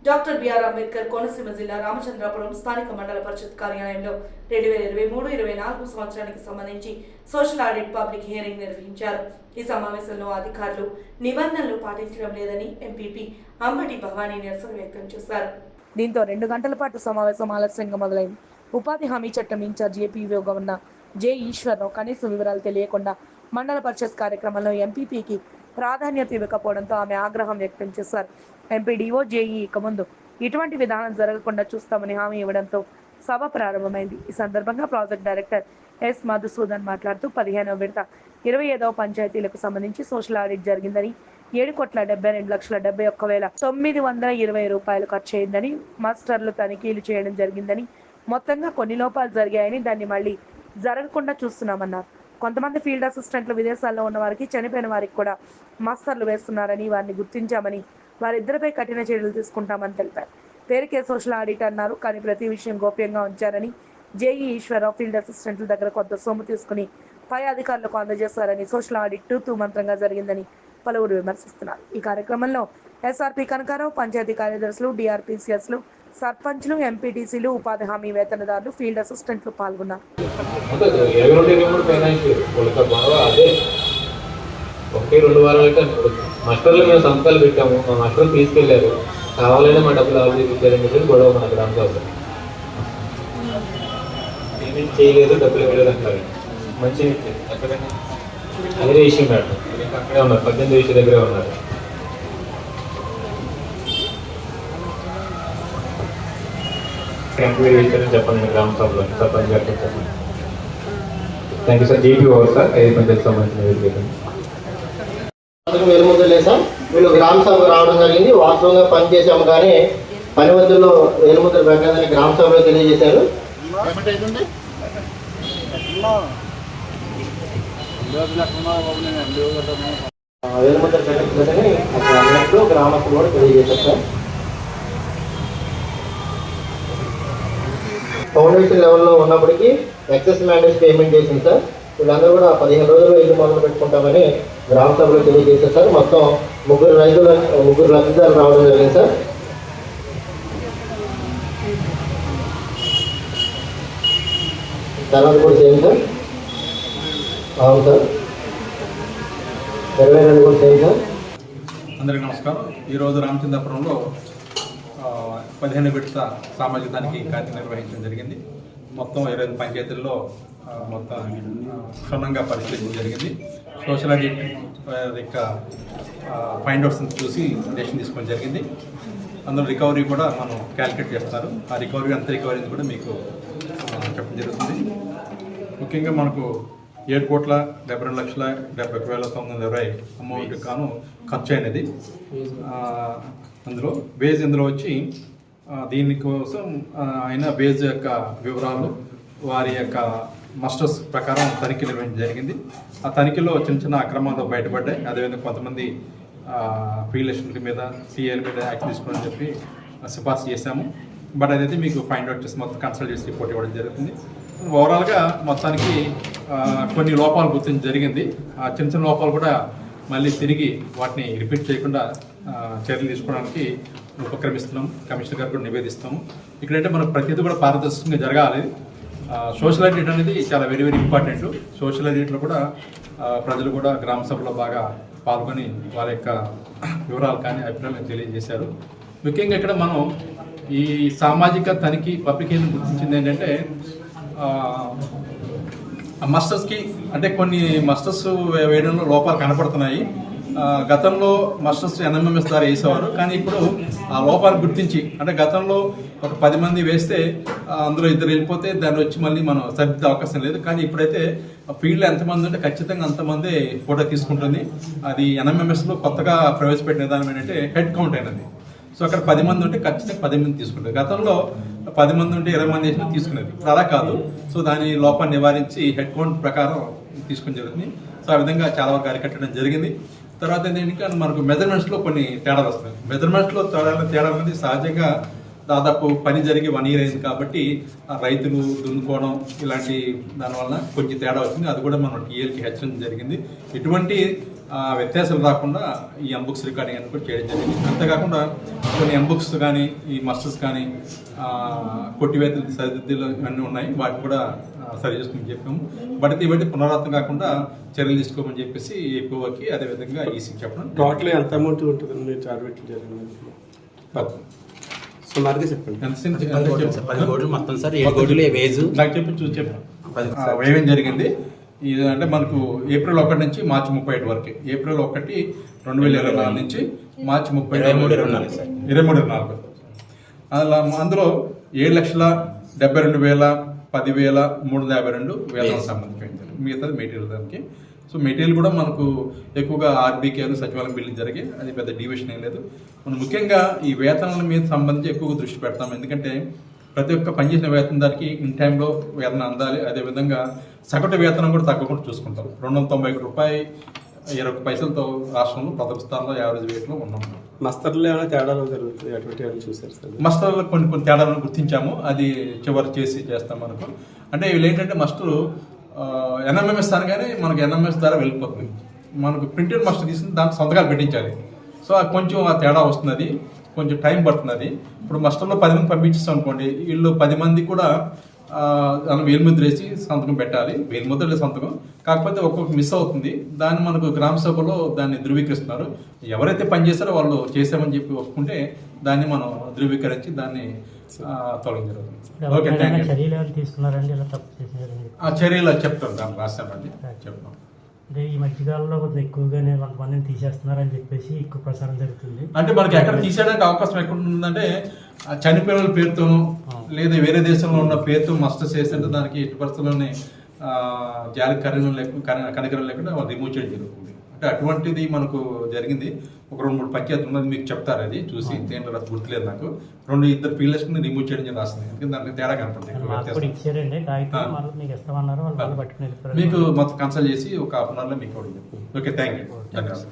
Doctor BR Ambedkar Konaseema జిల్లా రామచంద్రాపురం స్థానిక మండల పరిషత్ కార్యాలయంలో 2023-24 సంవత్సరానికి సంబంధించి సోషల్ ఆడిట్ పబ్లిక్ హియరింగ్ నిర్వహించారు. ఈ సమావేశంలో అధికారులు నిబంధనలు పాటించడం లేదని ఎంపీపీ అంబటి భవానీ నిరసన వ్యక్తం చేశారు. దీంతో 2 గంటల పాటు సమావేశం ఆలస్యంగా మొదలైంది. ఉపాధి హామీ చట్టం ఇన్ఛార్జ్ ఏపీఓగా ఉన్న జె ఈశ్వరరావు కనీస వివరాలు తెలియకుండా మండల పరిషత్ కార్యక్రమంలో ఎంపీపీకి ప్రాధాన్యత ఇవ్వకపోవడంతో ఆమె ఆగ్రహం వ్యక్తం చేశారు. ఎంపీడీఓ జేఈ ఇక ముందు ఇటువంటి విధానం జరగకుండా చూస్తామని హామీ ఇవ్వడంతో సభ ప్రారంభమైంది. ఈ సందర్భంగా ప్రాజెక్ట్ డైరెక్టర్ ఎస్ మధుసూదన్ మాట్లాడుతూ 15వ విడత 25వ పంచాయతీలకు సంబంధించి సోషల్ ఆడిట్ జరిగిందని, 7,72,71,920 రూపాయలు ఖర్చు అయిందని, మాస్టర్లు తనిఖీలు చేయడం జరిగిందని, మొత్తంగా కొన్ని లోపాలు జరిగాయని, దాన్ని మళ్ళీ జరగకుండా చూస్తున్నామన్నారు. కొంతమంది ఫీల్డ్ అసిస్టెంట్లు విదేశాల్లో ఉన్న వారికి, చనిపోయిన వారికి కూడా మాస్టర్లు వేస్తున్నారని, వారిని గుర్తించామని, వారిద్దరిపై కఠిన చర్యలు తీసుకుంటామని తెలిపారు. పేరుకే సోషల్ ఆడిట్ అన్నారు, కానీ ప్రతి విషయం గోప్యంగా ఉంచారని, జేఈ ఈశ్వరరావు ఫీల్డ్ అసిస్టెంట్ల దగ్గర కొంత సొమ్ము తీసుకుని పై అధికారులకు అందజేశారని, సోషల్ ఆడిట్ తూతూ మంత్రంగా జరిగిందని పలువురు విమర్శిస్తున్నారు. ఈ కార్యక్రమంలో ఎస్ఆర్పి కనకారావు, పంచాయతీ కార్యదర్శులు, డిఆర్పిసిఎస్లు, సర్పంచ్లు, ఎంపీటీసీలు, ఉపాధి హామీ వేతనదారులు, ఫీల్డ్ అసిస్టెంట్లు పాల్గొన్నారు. మాస్టర్లు మేము సంతకాలు పెట్టాము, మా మాస్టర్లు తీసుకెళ్లారు, కావాలనే మా డబ్బులు ఆలోచించారని చెప్పి గొడవ మన గ్రామ సభలో పేమెంట్ చేయలేదు, డబ్బులు ఇవ్వలేదు అంటారు. మంచి అదే విషయం మేడం, అక్కడే ఉన్నారు, 18 విషయం దగ్గరే ఉన్నారు. ఎంక్వైరీ చేశారని చెప్పండి గ్రామ సభలో, సర్పంచ్ గారికి చెప్పండి. Thank you sir. GP over sir, 5 పంచాయతీకి సంబంధించిన వేలుముద్రలేసాం. వీళ్ళు గ్రామ సభకు రావడం జరిగింది. వాస్తవంగా పనిచేసాము, కానీ పని వద్దుల్లో వేలుముద్ర పెట్టలేదని గ్రామ సభలో తెలియజేశారు. వేలుముద్ర పెట్టలేదని అన్నట్లు గ్రామ సభ కూడా తెలియజేశారు సార్. ఫౌండేషన్ లెవెల్లో ఉన్నప్పటికీ ఎక్సెస్ మ్యాండేట్స్ పేమెంట్ చేసింది సార్. వీళ్ళందరూ కూడా 15 రోజుల్లో ఇల్లు మొదలు పెట్టుకుంటామని గ్రామ సభలో తెలియజేశారు సార్. మొత్తం 3 లబ్ధిదారులు రావడం జరిగింది సార్. తర్వాత కూడా చేయండి సార్. అవును సార్, 22 కూడా చేయండి సార్. అందరికీ నమస్కారం. ఈరోజు రామచంద్రపురంలో 15వ విడత సామాజిక తనిఖీ కార్యక్రమం నిర్వహించడం జరిగింది. మొత్తం 25 పంచాయతీల్లో మొత్తం క్షుణ్ణంగా పరిశీలించడం జరిగింది. సోషల్ ఆడిట్ యొక్క ఫైండ్ అవుట్స్ని చూసి డెసిషన్ తీసుకోవడం జరిగింది. అందులో రికవరీ కూడా మనం క్యాలిక్యులేట్ చేస్తారు. ఆ రికవరీ అంత రికవరీ కూడా మీకు చెప్పడం జరుగుతుంది. ముఖ్యంగా మనకు 7,72,71,920 అమౌంట్ కాను ఖర్చు అయినది. అందులో బేజ్ ఇందులో వచ్చి దీనికోసం అయిన బేజ్ యొక్క వివరాలు, వారి యొక్క మాస్టర్స్ ప్రకారం తనిఖీ నిర్వహించడం జరిగింది. ఆ తనిఖీలో చిన్న అక్రమాలు బయటపడ్డాయి. అదేవిధంగా కొంతమంది ఫీల్డ్ అసిస్టెంట్ల మీద, సిఏల మీద యాక్షన్ తీసుకోవాలని చెప్పి సిఫార్సు చేశాము. బట్ అదైతే మీకు ఫైండ్ అవుట్ చేసి మొత్తం కన్సల్ట్ చేసి రిపోర్ట్ ఇవ్వడం జరుగుతుంది. ఓవరాల్గా మొత్తానికి కొన్ని లోపాలు గుర్తించడం జరిగింది. ఆ చిన్న లోపాలు కూడా మళ్ళీ తిరిగి వాటిని రిపీట్ చేయకుండా చర్యలు తీసుకోవడానికి ఉపక్రమిస్తున్నాం. కమిషనర్ గారు కూడా నివేదిస్తాము. ఇక్కడంటే మనకు ప్రతిదీ కూడా పారదర్శకంగా జరగాలి. సోషల్ ఆడిట్ అనేది చాలా వెరీ ఇంపార్టెంట్. సోషల్ ఆడిట్లో కూడా ప్రజలు కూడా గ్రామ సభలో బాగా పాల్గొని వారి యొక్క వివరాలు కానీ అభిప్రాయాలు తెలియజేశారు. ముఖ్యంగా ఇక్కడ మనం ఈ సామాజిక తనిఖీ పబ్లిక్ హియరింగ్ గుర్తించింది ఏంటంటే, మాస్టర్స్కి అంటే కొన్ని మాస్టర్స్ వేయడంలో లోపాలు కనపడుతున్నాయి. గతంలో మాస్టర్స్ ఎన్ఎంఎంఎస్ ద్వారా వేసేవారు, కానీ ఇప్పుడు ఆ లోపాలు గుర్తించి, అంటే గతంలో ఒక 10 మంది వేస్తే అందులో 2 వెళ్ళిపోతే దాన్ని వచ్చి మళ్ళీ మనం సరిదిద్దే అవకాశం లేదు. కానీ ఇప్పుడైతే ఫీల్డ్లో ఎంతమంది ఉంటే ఖచ్చితంగా అంతమంది ఫోటో తీసుకుంటుంది. అది ఎన్ఎంఎంఎస్లో కొత్తగా ప్రవేశపెట్టిన విధానం ఏంటంటే హెడ్ కౌంట్ అయినది. సో అక్కడ 10 మంది ఉంటే ఖచ్చితంగా 10 మంది తీసుకుంటారు. గతంలో 10 మంది ఉంటే 20 మంది వేసినా తీసుకునేది. ఇప్పుడు అలా కాదు. సో దాని లోపాన్ని నివారించి హెడ్ కౌంట్ ప్రకారం తీసుకుని జరుగుతుంది. సో ఆ విధంగా చాలా వరకు అరికట్టడం జరిగింది. తర్వాత ఏంటంటే మనకు మెజర్మెంట్స్లో కొన్ని తేడాలు వస్తాయి. మెజర్మెంట్స్లో తేడా అనేది సహజంగా దాదాపు పని జరిగి 1 year అయింది కాబట్టి ఆ రైతులు దున్నుకోవడం ఇలాంటి దానివల్ల కొంచెం తేడా వచ్చింది. అది కూడా మనం టీఎల్కి హెచ్చరించడం జరిగింది. ఎటువంటి వ్యత్యాసాలు రాకుండా ఈ ఎంబుక్స్ రికార్డింగ్ అనేది కూడా చేయడం జరిగింది. అంతేకాకుండా కొన్ని ఎంబుక్స్ కానీ ఈ మస్టర్స్ కానీ కొట్టివేతలు సరిదిద్దులు ఇవన్నీ ఉన్నాయి, వాటిని కూడా సరి చేసుకుని చెప్పాము. బట్ ఇవన్నీ పునరావృతం కాకుండా చర్యలు తీసుకోమని చెప్పేసి ఏపీఓకి అదేవిధంగా ఈసీకి చెప్పడం. టోటల్ ఎంత అమౌంట్ ఉంటుంది టార్గెట్ జరిగింది? సుమారుగా చెప్పండి. 10 కోట్లు మొత్తం సార్. 7 కోట్లు వేజ్ నాకు చెప్పాను వేయడం జరిగింది. ఇది అంటే మనకు ఏప్రిల్ 1 నుంచి మార్చి 31 వరకు. ఏప్రిల్ 1, 2024 నుంచి మార్చి 23, 24. అందులో 7,72,000, 10,352 వేతనం సంబంధించి మిగతాది మెటీరియల్ దానికి. సో మెటీరియల్ కూడా మనకు ఎక్కువగా ఆర్బీకేలు సచివాలయం బిల్లు జరిగి అది పెద్ద డివిషన్ ఏం లేదు. మనం ముఖ్యంగా ఈ వేతనాల మీద సంబంధించి ఎక్కువగా దృష్టి పెడతాం. ఎందుకంటే ప్రతి ఒక్క పనిచేసిన వేతనం దానికి ఇన్ టైంలో వేతనం అందాలి. అదేవిధంగా సగటు వేతనం కూడా తగ్గకుండా చూసుకుంటాం. 291 రూపాయలు 20 పైసలతో రాష్ట్రంలో ప్రథమ స్థానంలో యావరేజ్ రేట్లో ఉన్నాం. మస్తర్లో ఏమైనా తేడాలు జరుగుతాయి, అటువంటి చూసారు సార్? మస్టర్లో కొన్ని తేడాలను గుర్తించాము, అది చివరి చేస్తాం మనకు. అంటే వీళ్ళు ఏంటంటే మస్టరు ఎన్ఎంఎంఎస్ అనగానే మనకు ఎన్ఎంఎస్ ద్వారా వెళ్ళిపోతుంది. మనకు ప్రింటెడ్ మస్టర్ తీసుకుని దానికి సంతకాలు పెట్టించాలి. సో కొంచెం ఆ తేడా వస్తుంది, కొంచెం టైం పడుతుంది. ఇప్పుడు మస్టర్లో 10 మంది పంపించేస్తాం అనుకోండి, వీళ్ళు 10 మంది కూడా వేలిముద్ర వేసి సంతకం పెట్టాలి. వేలిముద్ర సంతకం కాకపోతే ఒక్కొక్క మిస్ అవుతుంది. దాన్ని మనకు గ్రామ సభలో దాన్ని ధృవీకరిస్తున్నారు. ఎవరైతే పనిచేస్తారో వాళ్ళు చేసామని చెప్పి ఒప్పుకుంటే దాన్ని మనం ధృవీకరించి దాన్ని తొలగించారు. Okay, thank you. ఆ చర్యలు చెప్తాను, దాన్ని రాశానండి, చెప్తాం. అంటే ఈ మధ్యకాలంలో కొంచెం ఎక్కువగానే 100 మందిని తీసేస్తున్నారని చెప్పేసి ఎక్కువ ప్రసారం జరుగుతుంది. అంటే మనకి ఎక్కడ తీసేయడానికి అవకాశం ఎక్కడ ఉంటుందంటే చనిపోయిన వాళ్ళ పేరుతోనూ లేదా వేరే దేశంలో ఉన్న పేరుతో మస్టర్ చేస్తుంటే దానికి ఎట్టి పరిస్థితుల్లోనే జాలి కనికరం లేకుండా వాళ్ళు రిమూవ్ చేయడం జరుగుతుంది. అంటే అటువంటిది మనకు జరిగింది. ఒక 2-3 పంచాయతీలు ఉన్నది మీకు చెప్తారు, అది చూసి దేంట్లో గుర్తులేదు నాకు. 2-2 ఫీల్డర్స్ని రిమూవ్ చేయడం రాస్తుంది. ఎందుకంటే దానికి తేడా కనపడుతుంది. మీకు మొత్తం కన్సల్ట్ చేసి ఒక 1/2 అవర్లో మీకు ఓకే, థ్యాంక్ యూ. ధన్యవాదాలు.